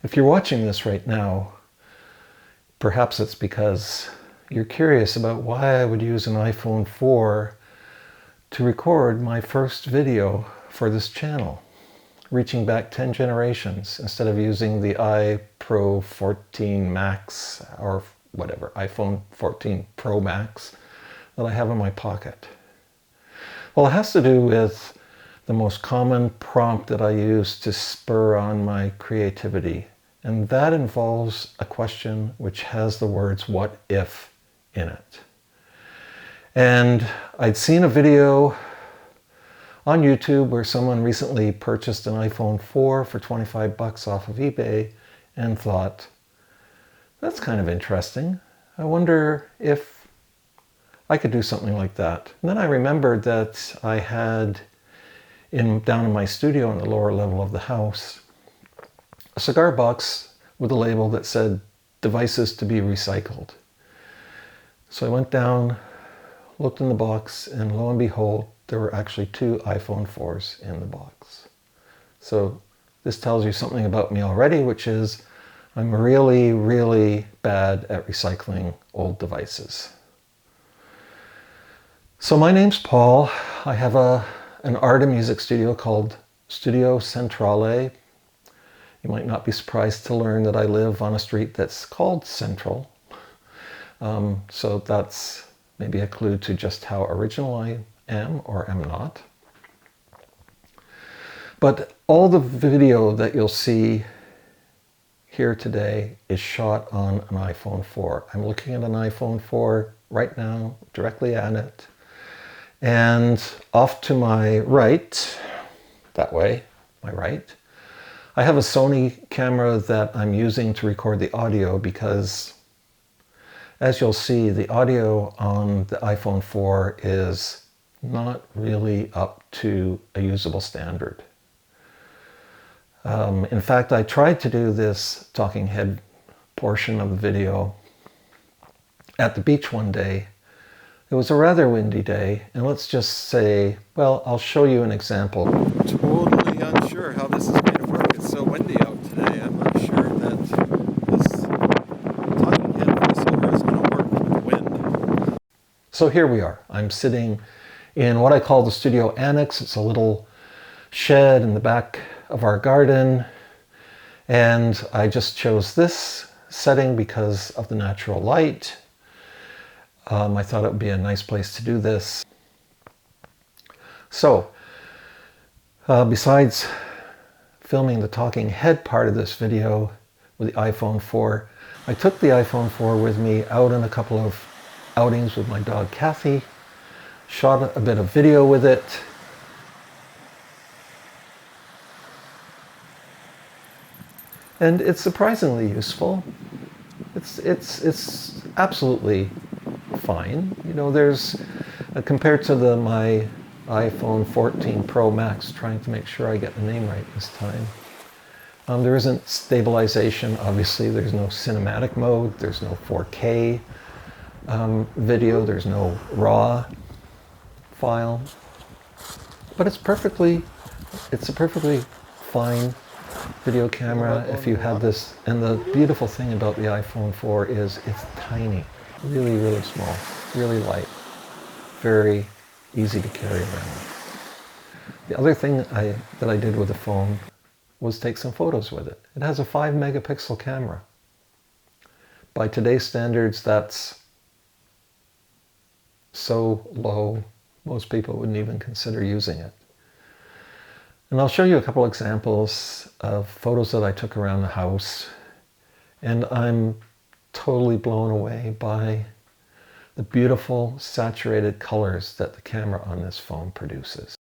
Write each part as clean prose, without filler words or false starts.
If you're watching this right now, perhaps it's because you're curious about why I would use an iPhone 4 to record my first video for this channel, reaching back 10 generations instead of using the iPro 14 Max or whatever, iPhone 14 Pro Max that I have in my pocket. Well, it has to do with the most common prompt that I use to spur on my creativity. And that involves a question which has the words "what if" in it. And I'd seen a video on YouTube where someone recently purchased an iPhone 4 for 25 bucks off of eBay and thought, that's kind of interesting. I wonder if I could do something like that. And then I remembered that I had down in my studio in the lower level of the house a cigar box with a label that said devices to be recycled. So I went down, looked in the box, and lo and behold, there were actually 2 iPhone 4s in the box. So this tells you something about me already, which is I'm really, really bad at recycling old devices. So my name's Paul. I have an art and music studio called Studio Centrale. You might not be surprised to learn that I live on a street that's called Central. So that's maybe a clue to just how original I am or am not. But all the video that you'll see here today is shot on an iPhone 4. I'm looking at an iPhone 4 right now, directly at it. And off to my right, that way, my right, I have a Sony camera that I'm using to record the audio because, as you'll see, the audio on the iPhone 4 is not really up to a usable standard. In fact, I tried to do this talking head portion of the video at the beach one day. It was a rather windy day, and let's just say, well, I'll show you an example. Totally unsure how this is going to work. It's so windy out today. I'm not sure that this talking head voiceover is going to work with wind. So here we are. I'm sitting in what I call the studio annex. It's a little shed in the back of our garden, and I just chose this setting because of the natural light. I thought it would be a nice place to do this. So, besides filming the talking head part of this video with the iPhone 4, I took the iPhone 4 with me out on a couple of outings with my dog Kathy, shot a bit of video with it. And it's surprisingly useful. It's absolutely fine. You know, there's compared to my iPhone 14 Pro Max, trying to make sure I get the name right this time. There isn't stabilization, obviously. There's no cinematic mode. There's no 4K video. There's no RAW file. But it's a perfectly fine video camera if you have this. And the beautiful thing about the iPhone 4 is it's tiny. Really, really small, really light, very easy to carry around. The other thing that I did with the phone was take some photos with it. It has a 5 megapixel camera. By today's standards, that's so low, most people wouldn't even consider using it. And I'll show you a couple examples of photos that I took around the house, and I'm totally blown away by the beautiful saturated colors that the camera on this phone produces.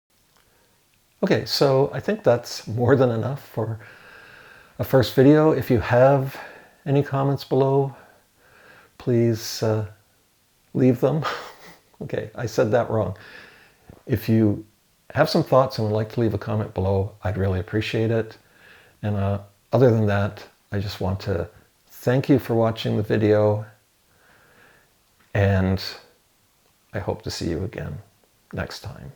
Okay, so I think that's more than enough for a first video. If you have any comments below, please leave them. Okay, I said that wrong. If you have some thoughts and would like to leave a comment below, I'd really appreciate it. And other than that, I just want to thank you for watching the video, and I hope to see you again next time.